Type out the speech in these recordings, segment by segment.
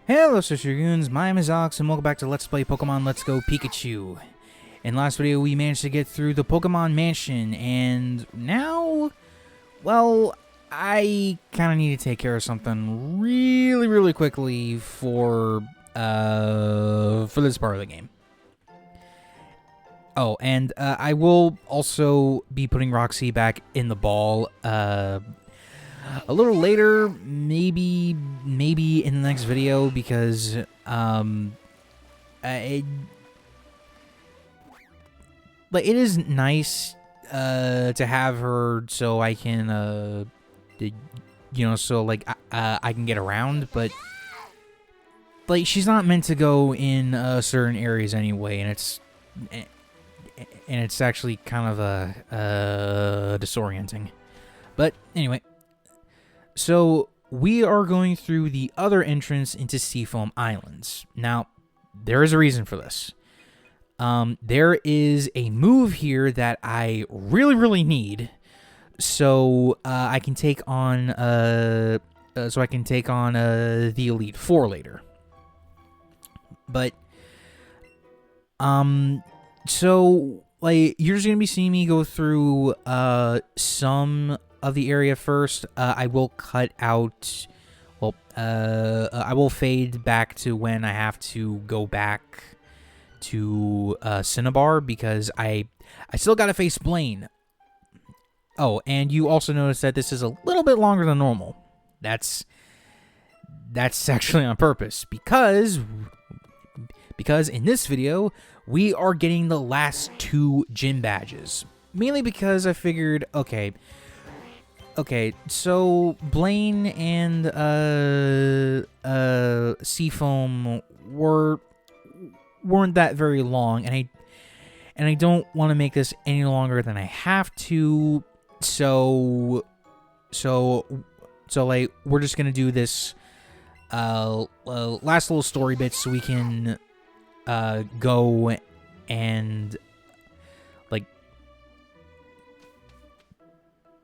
Hello, Sister Goons, my name is Alex, and welcome back to Let's Play Pokemon Let's Go Pikachu. In last video, we managed to get through the Pokemon Mansion, and now, well, I kind of need to take care of something really quickly for this part of the game. Oh, and I will also be putting Roxy back in the ball, a little later, maybe in the next video, because it is nice to have her so I can I can get around, but like she's not meant to go in certain areas anyway, and it's actually kind of disorienting. But anyway. So, we are going through the other entrance into Seafoam Islands. Now, there is a reason for this. There is a move here that I really need, so I can take on the Elite Four later. But so like you're just gonna be seeing me go through some of the area first. I will cut out, I will fade back to when I have to go back to Cinnabar, because I still gotta face Blane. Oh, and you also notice that this is a little bit longer than normal. That's actually on purpose, because in this video we are getting the last 2 gym badges. Mainly because I figured, okay, so Blane and Seafoam weren't that very long, and I don't want to make this any longer than I have to. So like we're just gonna do this last little story bit so we can go and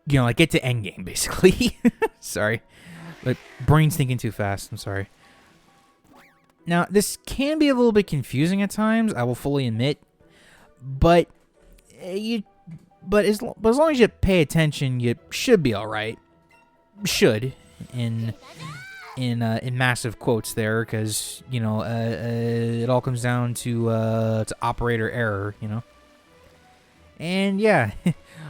get to endgame, basically. Sorry. Like, brain's thinking too fast. I'm sorry. Now, this can be a little bit confusing at times, I will fully admit. But as long as you pay attention, you should be alright. Should. In massive quotes there, because, it all comes down to operator error, And yeah,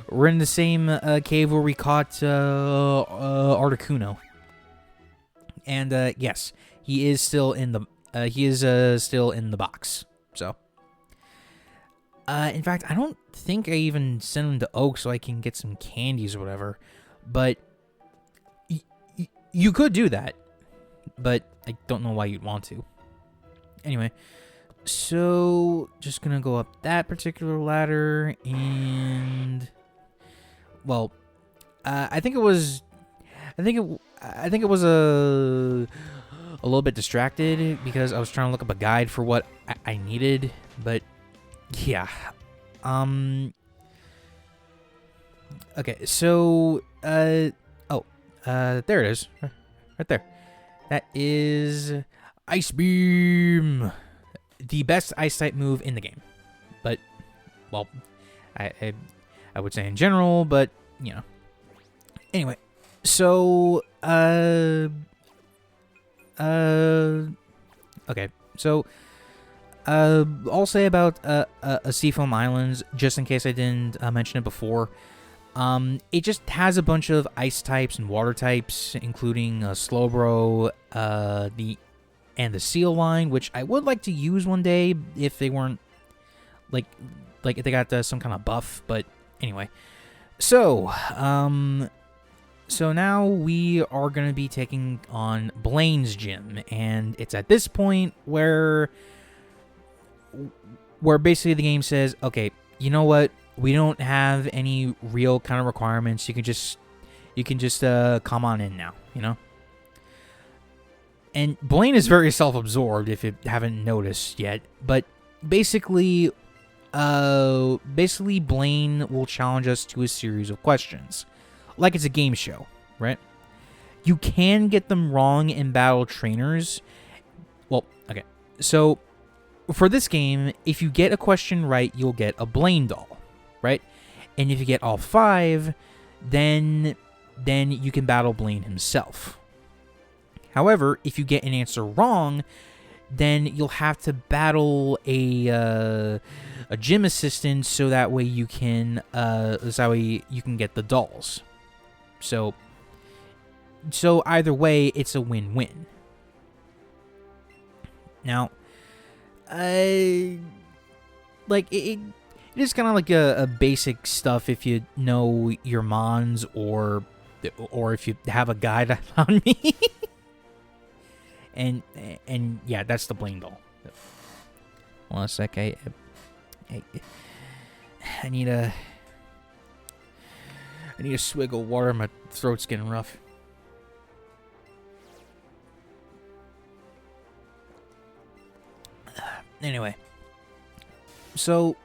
we're in the same cave where we caught Articuno, and yes, he is still in the box. So, in fact, I don't think I even sent him to Oak so I can get some candies or whatever. But you could do that, but I don't know why you'd want to. Anyway. So, just gonna go up that particular ladder, and well, I think it was a little bit distracted because I was trying to look up a guide for what I needed, but yeah, okay, so there it is, right there. That is Ice Beam. The best ice type move in the game, but well, I would say in general, but anyway, so okay, so I'll say about Seafoam Islands, just in case I didn't mention it before. It just has a bunch of ice types and water types, including Slowbro, and the Seal line, which I would like to use one day if they weren't like if they got some kind of buff. But anyway, so now we are gonna be taking on Blane's gym, and it's at this point where basically the game says, okay, you know what? We don't have any real kind of requirements. You can just come on in now, And Blane is very self-absorbed, if you haven't noticed yet. But basically, Blane will challenge us to a series of questions, like it's a game show, right? You can get them wrong in battle trainers, Well, okay. So, for this game, if you get a question right, you'll get a Blane doll, right? And if you get all 5, then you can battle Blane himself. However, if you get an answer wrong, then you'll have to battle a gym assistant so that way you can get the dolls. So either way, it's a win-win. Now, it is kind of like a basic stuff if you know your mons or if you have a guide on me. and yeah, that's the Blane doll. Hold on a sec. I need a swig of water. My throat's getting rough. Anyway, so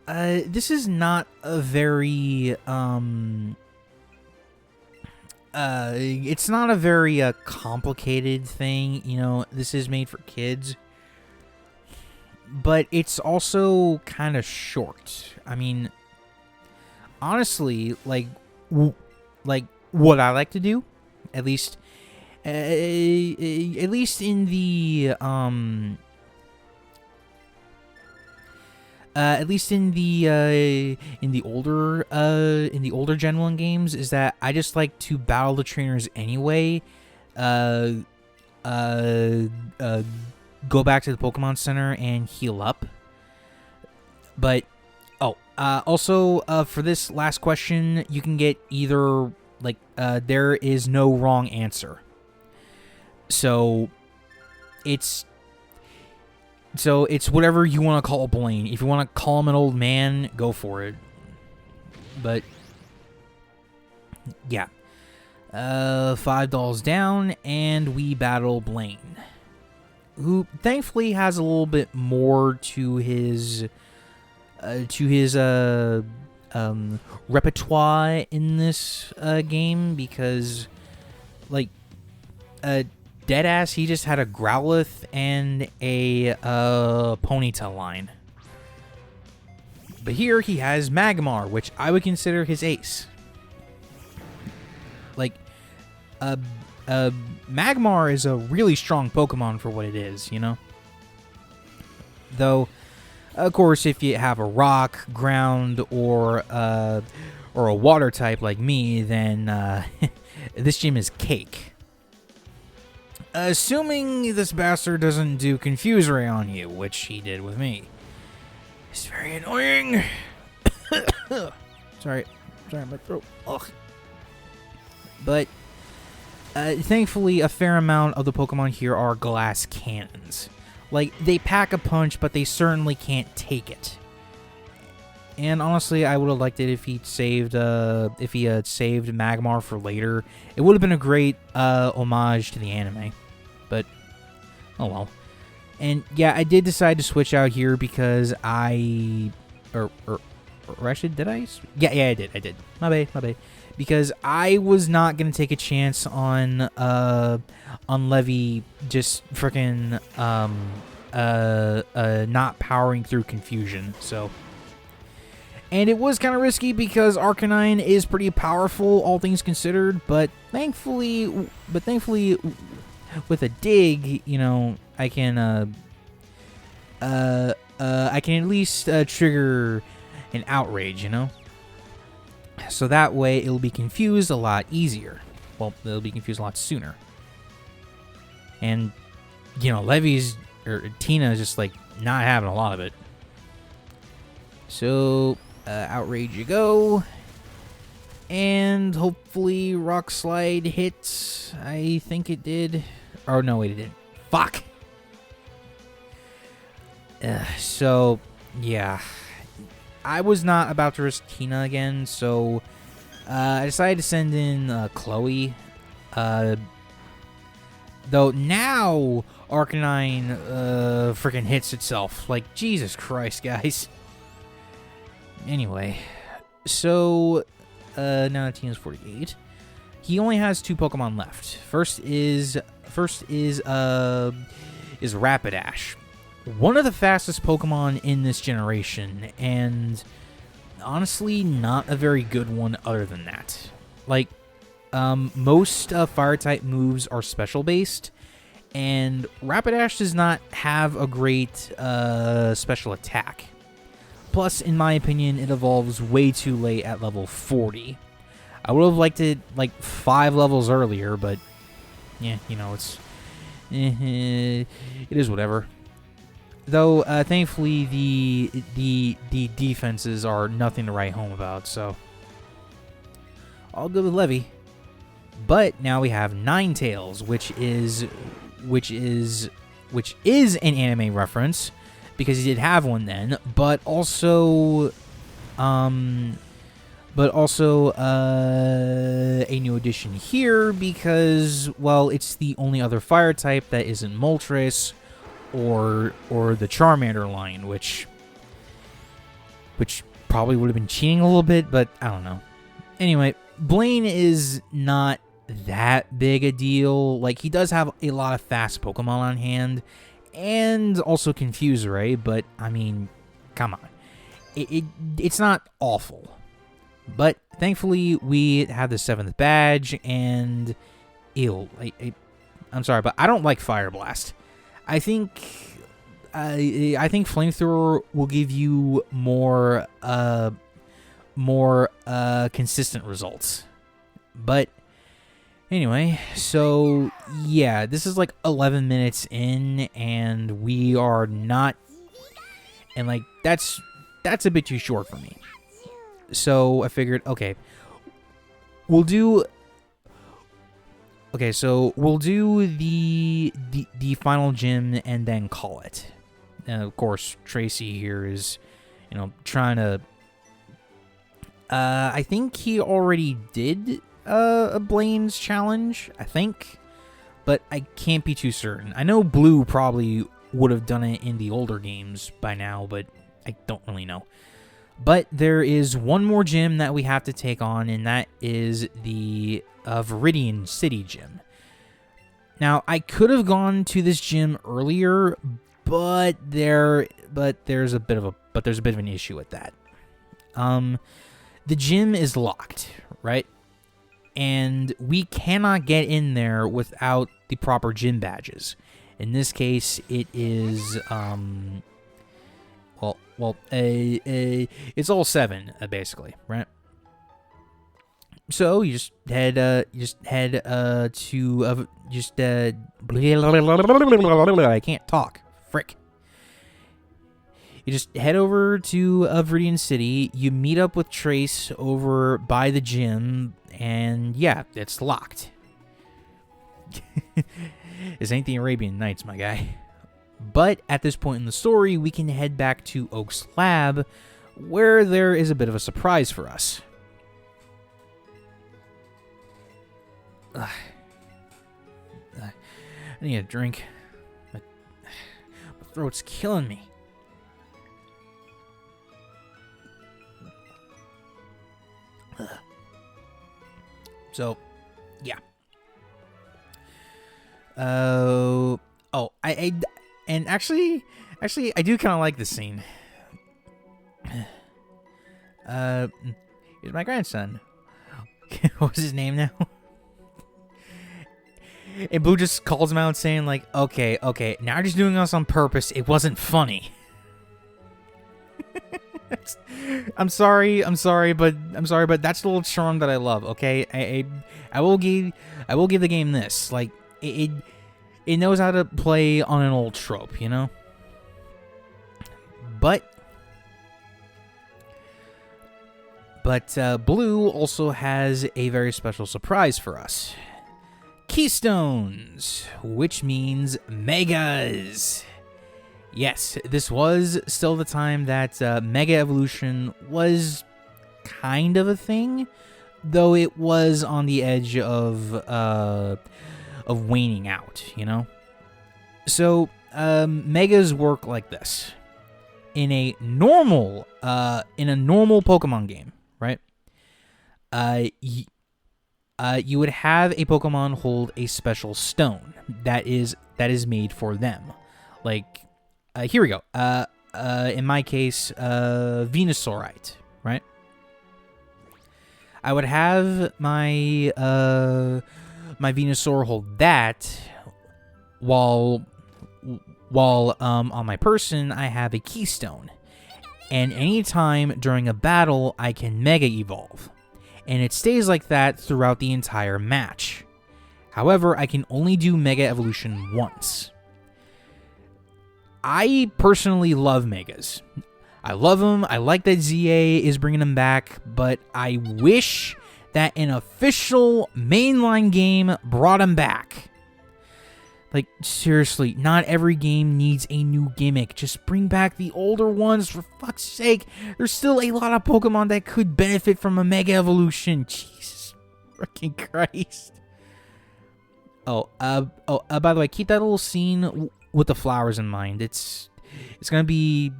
this is not a very it's not a very complicated thing. You know, this is made for kids, but it's also kind of short. I mean, honestly, like what I like to do, at least in the older Gen 1 games, is that I just like to battle the trainers anyway. Go back to the Pokemon Center and heal up. But also for this last question, you can get either there is no wrong answer. So it's whatever you want to call Blane. If you want to call him an old man, go for it. But yeah, 5 dolls down, and we battle Blane, who thankfully has a little bit more to his repertoire in this game, because deadass, he just had a Growlithe and a Ponyta line. But here he has Magmar, which I would consider his ace. Magmar is a really strong Pokemon for what it is, you know? Though, of course, if you have a rock, ground, or a water type like me, then this gym is cake. Assuming this bastard doesn't do Confuse Ray on you, which he did with me. It's very annoying. Sorry, my throat. Ugh. But thankfully, a fair amount of the Pokemon here are glass cannons. They pack a punch, but they certainly can't take it. And honestly, I would have liked it if he saved Magmar for later. It would have been a great homage to the anime. But oh well. And yeah, I did decide to switch out here because or actually, did I? Yeah, I did. My bad. Because I was not gonna take a chance on Levy just freaking not powering through Confusion. So, and it was kind of risky because Arcanine is pretty powerful, all things considered. But thankfully, with a dig, you know, I can at least trigger an outrage, you know? So that way it'll be confused a lot easier. Well, it'll be confused a lot sooner. And, you know, Tina is just not having a lot of it. So, outrage you go. And hopefully Rock Slide hits. I think it did. Oh, no, wait, it didn't. Fuck! So, yeah. I was not about to risk Tina again, so I decided to send in Chloe. Though now Arcanine freaking hits itself. Jesus Christ, guys. Anyway, so now Tina's 48. he only has 2 Pokemon left. First is Rapidash, one of the fastest Pokemon in this generation, and honestly, not a very good one other than that. Like, most Fire-type moves are special-based, and Rapidash does not have a great special attack. Plus, in my opinion, it evolves way too late at level 40. I would have liked it, like, 5 levels earlier, but, yeah, you know, it is whatever. Though, thankfully, the defenses are nothing to write home about, so all good with Levy. But now we have Ninetales, which is an anime reference because he did have one then, but also a new addition here because, well, it's the only other fire type that isn't Moltres or the Charmander line, which probably would have been cheating a little bit, but I don't know. Anyway, Blane is not that big a deal. Like, he does have a lot of fast Pokemon on hand, and also Confuse-Ray, but, I mean, come on. It's not awful. But, thankfully, we have the 7th badge, and, ew, I'm sorry, but I don't like Fire Blast. I think Flamethrower will give you more consistent results. But anyway, so yeah, this is like 11 minutes in, and we are not, and like that's a bit too short for me. So I figured, okay, we'll do the final gym and then call it. And of course, Tracy here is, you know, trying to. I think he already did a Blaine's challenge, I think, but I can't be too certain. I know Blue probably would have done it in the older games by now, but I don't really know. But there is one more gym that we have to take on, and that is the Veridian City Gym. Now, I could have gone to this gym earlier, but there's a bit of an issue with that. The gym is locked, right? And we cannot get in there without the proper gym badges. In this case, it is it's all 7 basically, right? So you just head to I can't talk. Frick. You just head over to Veridian City. You meet up with Trace over by the gym, and yeah, it's locked. This ain't the Arabian Nights, my guy. But at this point in the story, we can head back to Oak's lab, where there is a bit of a surprise for us. I need a drink. My throat's killing me. So, yeah. And actually, I do kind of like this scene. Here's my grandson. What was his name now? And Blue just calls him out saying, like, okay, now you're just doing this on purpose. It wasn't funny. I'm sorry, but that's the little charm that I love. Okay, I will give the game this. Like, it knows how to play on an old trope, you know. But Blue also has a very special surprise for us. Keystones, which means megas. Yes, this was still the time that Mega Evolution was kind of a thing, though it was on the edge of waning out, you know? So, Megas work like this. In a normal Pokemon game, right? you would have a Pokemon hold a special stone that is made for them. Like, here we go. In my case, Venusaurite, right? I would have my my Venusaur hold that, while on my person I have a Keystone, and anytime during a battle I can Mega Evolve, and it stays like that throughout the entire match. However, I can only do Mega Evolution once. I personally love Megas. I love them. I like that ZA is bringing them back, but I wish that an official mainline game brought them back. Like, seriously, not every game needs a new gimmick. Just bring back the older ones, for fuck's sake. There's still a lot of Pokemon that could benefit from a Mega Evolution. Jesus freaking Christ. By the way, keep that little scene with the flowers in mind. It's gonna be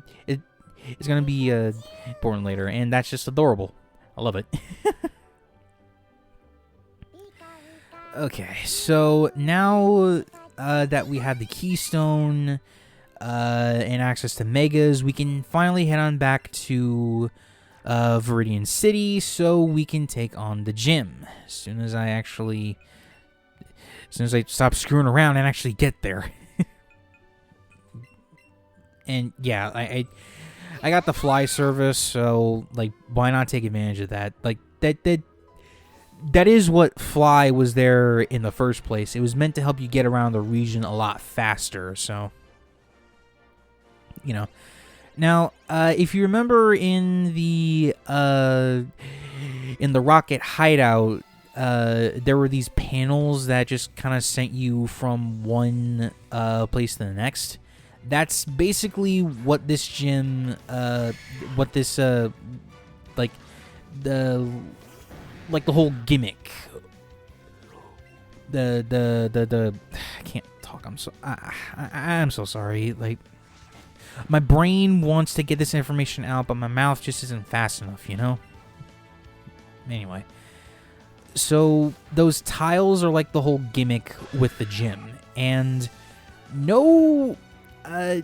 important later, and that's just adorable. I love it. Okay, so now that we have the Keystone and access to Megas, we can finally head on back to Veridian City so we can take on the gym. As soon as I stop screwing around and actually get there. And yeah, I got the fly service, so like, why not take advantage of that? Like, that is what fly was there in the first place. It was meant to help you get around the region a lot faster, so, you know. Now, if you remember in the Rocket Hideout, there were these panels that just kind of sent you from one place to the next. That's basically what this gym, like the whole gimmick. I can't talk. I'm so sorry. Like, my brain wants to get this information out, but my mouth just isn't fast enough, you know? Anyway. So, those tiles are like the whole gimmick with the gym. And no... I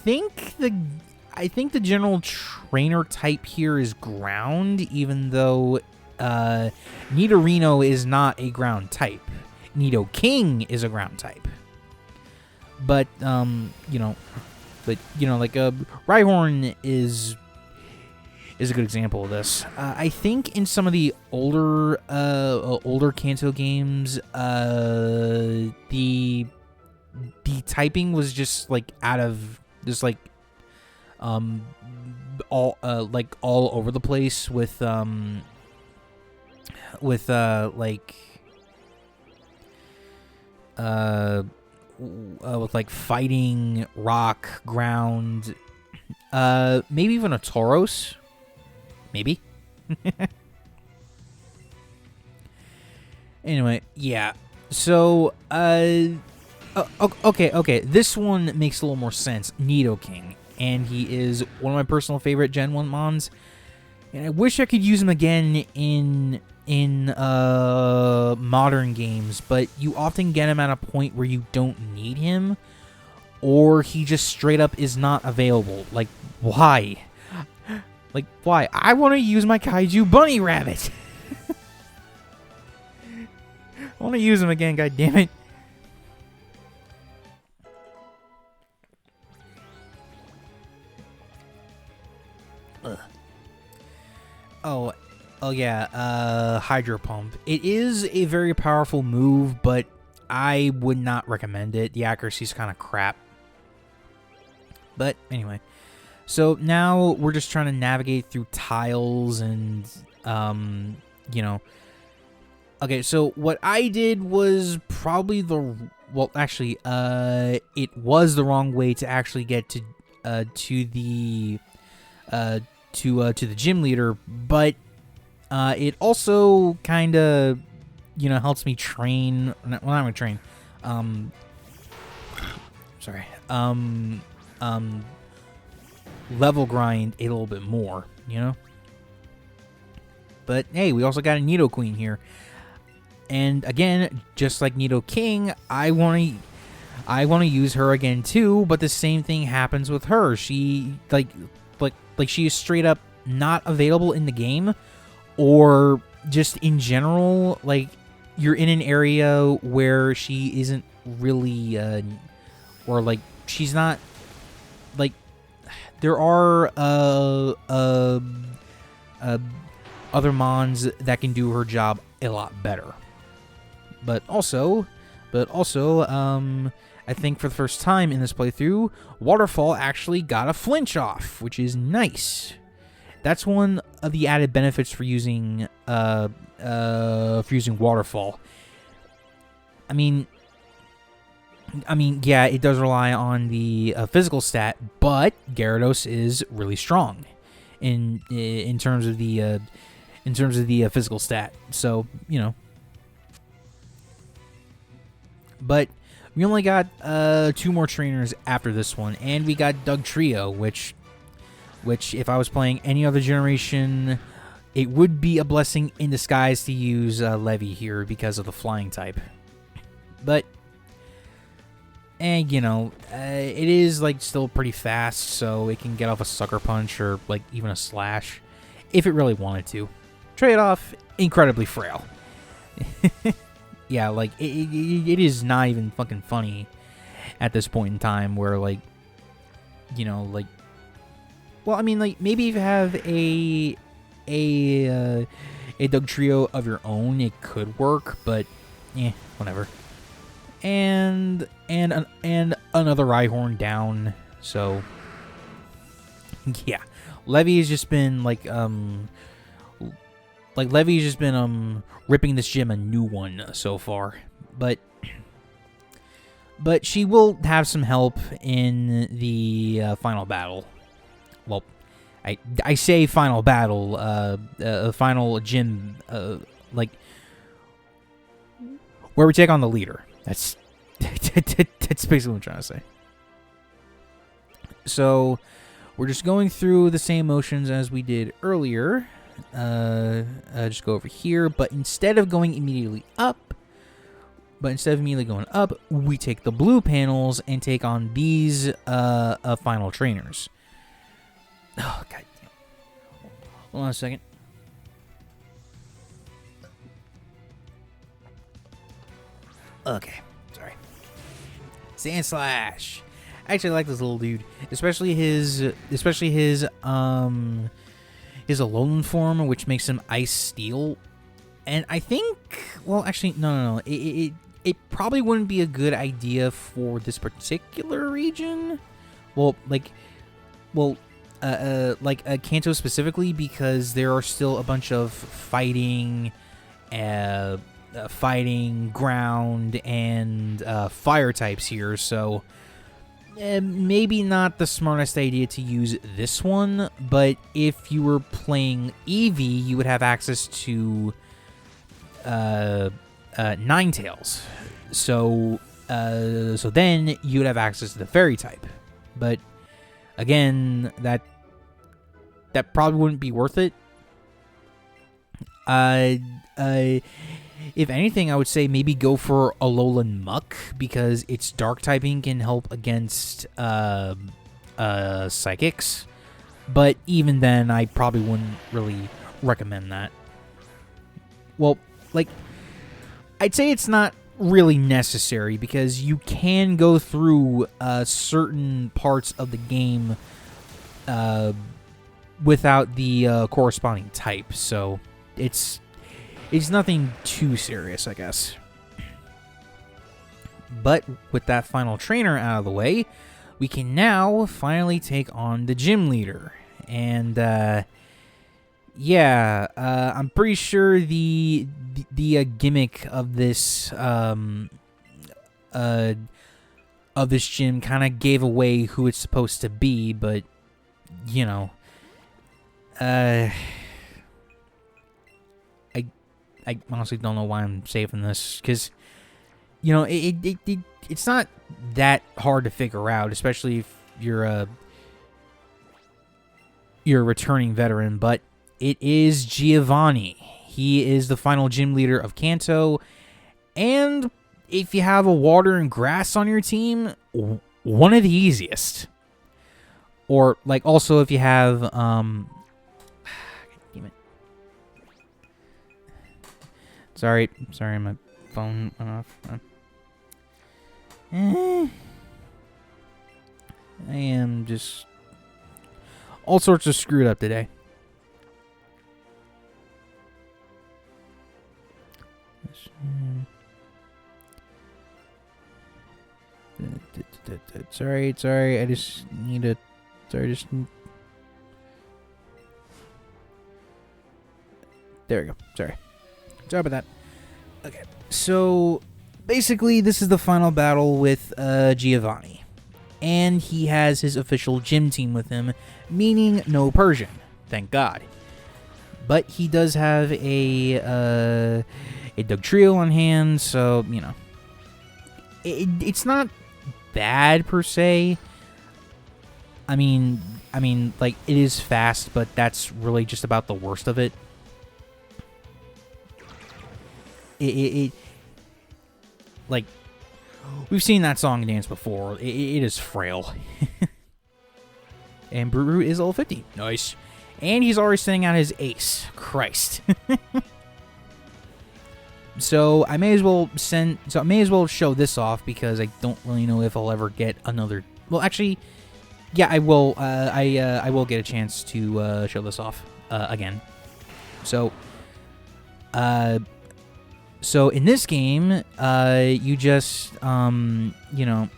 think the general trainer type here is ground, even though Nidorino is not a ground type. Nidoking is a ground type. But like Rhyhorn is a good example of this. I think in some of the older Kanto games, the typing was just like out of just like all over the place with fighting, rock, ground, maybe even a Tauros, maybe. Anyway, yeah. So okay. This one makes a little more sense. Nidoking, and he is one of my personal favorite Gen 1 Mons, and I wish I could use him again in modern games, but you often get him at a point where you don't need him, or he just straight up is not available. Like, why? Like, why? I want to use my Kaiju Bunny Rabbit. I want to use him again, god damn it. Oh yeah, Hydro Pump. It is a very powerful move, but I would not recommend it. The accuracy's kind of crap. But anyway, so now we're just trying to navigate through tiles and, you know. Okay, so what I did was probably it was the wrong way to actually get to the gym leader, but it also kind of, you know, helps me train. Well, not really train. Level grind a little bit more, you know. But hey, we also got a Nidoqueen here. and again, just like Nidoking, I want to use her again too, but the same thing happens with her. She like she is straight up not available in the game, or just in general, like you're in an area where she isn't really or like she's not, like there are other mons that can do her job a lot better. But also, I think for the first time in this playthrough, Waterfall actually got a flinch off, which is nice. That's one of the added benefits for using Waterfall. I mean, yeah, it does rely on the physical stat, but Gyarados is really strong in terms of the physical stat. So, you know. But we only got 2 more trainers after this one, and we got Dugtrio, which if I was playing any other generation, it would be a blessing in disguise to use Levy here because of the flying type. But, and you know, it is like still pretty fast, so it can get off a Sucker Punch or like even a Slash if it really wanted to. Trade-off, incredibly frail. Yeah, like, it is not even fucking funny at this point in time where, like, you know, like, well, I mean, like, maybe if you have a Dugtrio of your own, it could work, but, whatever. And another Rhyhorn down, so, yeah. Levy's just been, Levy's just been, ripping this gym a new one so far. But she will have some help in the final battle. Well, I say final battle, final gym, like, where we take on the leader. That's basically what I'm trying to say. So, we're just going through the same motions as we did earlier. Just go over here, but instead of going immediately up, we take the blue panels and take on these final trainers. Oh, god damn. Hold on a second. Okay, sorry. Sand Slash. I actually like this little dude, especially his Alolan form, which makes him Ice Steel. And I think, well, actually, no. It probably wouldn't be a good idea for this particular region. Like Kanto specifically, because there are still a bunch of fighting, ground, and fire types here. So maybe not the smartest idea to use this one, but if you were playing Eevee, you would have access to Ninetales. So then you would have access to the Fairy type. But again, that probably wouldn't be worth it. If anything, I would say maybe go for Alolan Muck, because its dark typing can help against psychics. But even then, I probably wouldn't really recommend that. Well, like, I'd say it's not really necessary, because you can go through certain parts of the game without the corresponding type. So it's nothing too serious, I guess. But with that final trainer out of the way, we can now finally take on the gym leader. And I'm pretty sure the gimmick of this gym kind of gave away who it's supposed to be, but you know, I honestly don't know why I'm saving this, because, you know, it's not that hard to figure out, especially if you're a returning veteran, but it is Giovanni. He is the final gym leader of Kanto, And if you have a water and grass on your team, one of the easiest. Or, like, also if you have, damn it. Sorry, my phone went off. I am just all sorts of screwed up today. Sorry, I just need to... There we go. Sorry about that. Okay, so basically this is the final battle with Giovanni. And he has his official gym team with him, meaning no Persian. Thank God. But he does have a Dugtrio on hand, so, you know. It's not bad, per se. I mean, like, it is fast, but that's really just about the worst of it. Like, we've seen that song and dance before. It is frail. And Brute is level 50. Nice. And he's already sending out his ace. Christ. So I may as well show this off because I don't really know if I'll ever get another. Well, actually, yeah, I will. I will get a chance to show this off again. So, in this game, you just you know,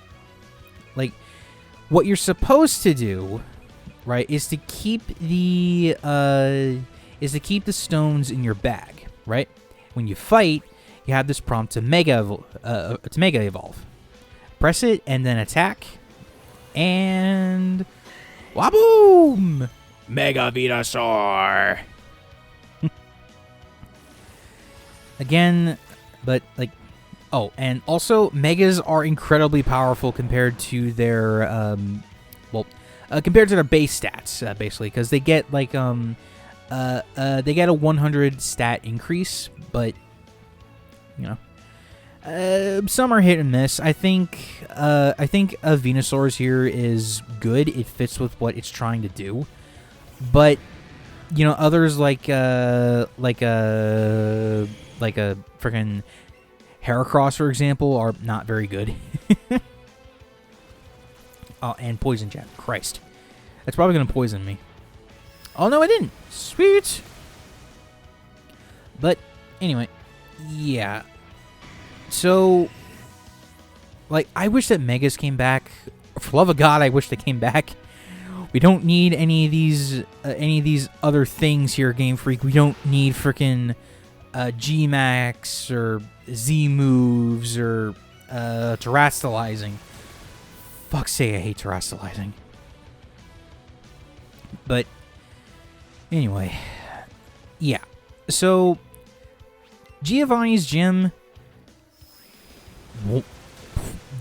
like, what you're supposed to do, right, is to keep the stones in your bag, right? When you fight, you have this prompt to Mega Evolve. Press it and then attack, and waboom! Mega Venusaur. Again, but like, oh, and also Megas are incredibly powerful compared to their compared to their base stats, basically, because they get like they get a 100 stat increase, but you know, some are hit and miss. I think a Venusaur's here is good. It fits with what it's trying to do, but you know, others like a freaking Heracross, for example, are not very good. Oh, and Poison Jab. Christ, that's probably gonna poison me. Oh no, I didn't. Sweet. But anyway, yeah. So, like, I wish that Megas came back. For love of God, I wish they came back. We don't need any of these other things here, Game Freak. We don't need freaking G-Max or Z moves or terastallizing. Fuck's sake, I hate terastallizing. But anyway, yeah. So Giovanni's gym, well,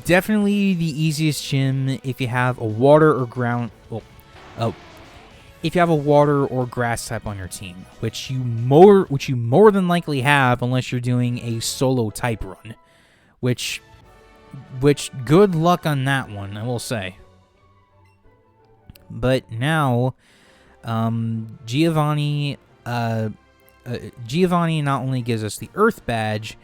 definitely the easiest gym if you have a water or ground. Well, if you have a water or grass type on your team, which you more than likely have, unless you're doing a solo type run, which good luck on that one, I will say. But now, Giovanni not only gives us the Earth badge,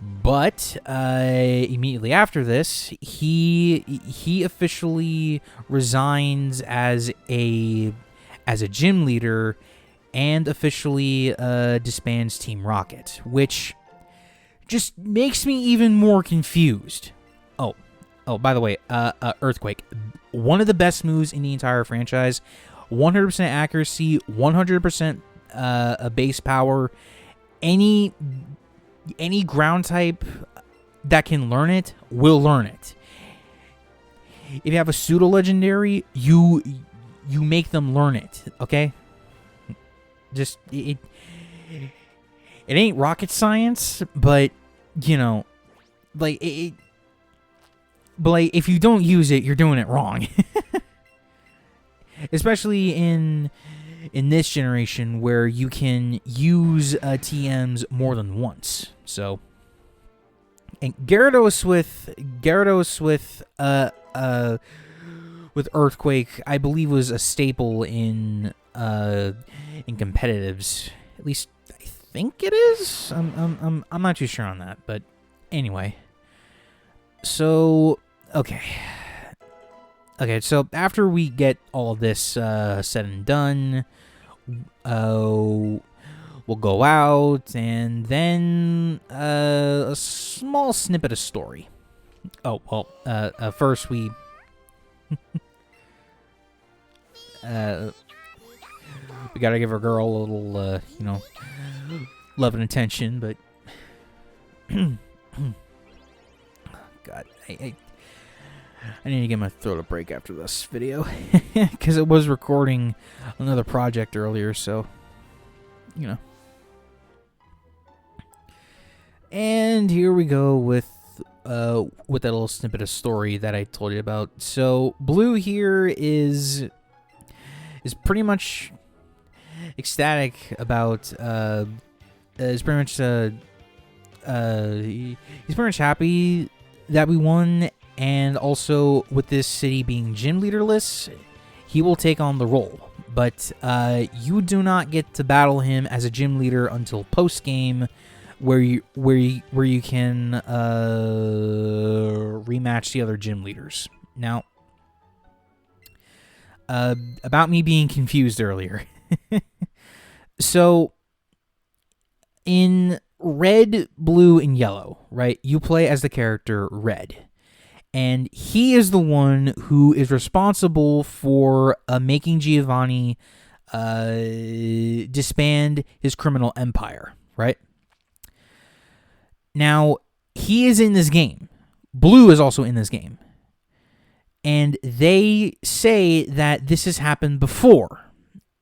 but immediately after this, he officially resigns as a gym leader and officially disbands Team Rocket, which just makes me even more confused. Oh, by the way, Earthquake, one of the best moves in the entire franchise. 100% accuracy, 100% base power. Any ground type that can learn it will learn it. If you have a pseudo legendary, you make them learn it. Okay, just it ain't rocket science, but you know, like it. But like, if you don't use it, you're doing it wrong. Especially in this generation where you can use TMs more than once. So, And Gyarados with Earthquake, I believe, was a staple in competitives. At least I think it is. I'm not too sure on that, but anyway. So okay. So after we get all this said and done, we'll go out, and then a small snippet of story. Oh, well, first we... we gotta give our girl a little, love and attention, but... God, I need to get my throat a break after this video, because it was recording another project earlier, so, And here we go with that little snippet of story that I told you about. So Blue here is pretty much ecstatic about he's pretty much happy that we won, and also with this city being gym leaderless, he will take on the role. But you do not get to battle him as a gym leader until post game, where you can rematch the other gym leaders. Now, about me being confused earlier. So, in Red, Blue, and Yellow, right, you play as the character Red. And he is the one who is responsible for making Giovanni disband his criminal empire, right? Now, he is in this game. Blue is also in this game. And they say that this has happened before.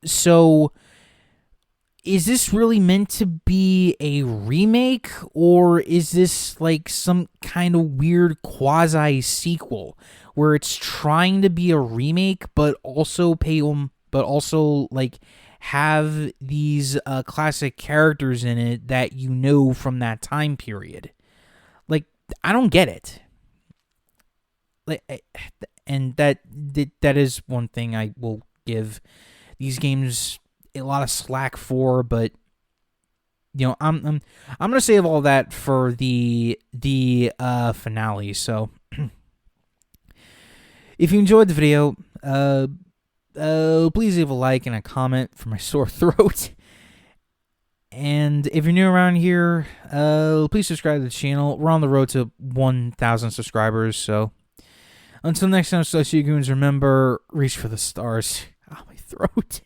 So, is this really meant to be a remake? Or is this like some kind of weird quasi-sequel where it's trying to be a remake but also like have these classic characters in it that you know from that time period? Like, I don't get it. Like, and that is one thing I will give these games a lot of slack for, but I'm gonna save all that for the finale. So if you enjoyed the video, please leave a like and a comment for my sore throat. And if you're new around here, please subscribe to the channel. We're on the road to 1,000 subscribers, so until next time, Celestial Goons, remember, reach for the stars. Oh, my throat.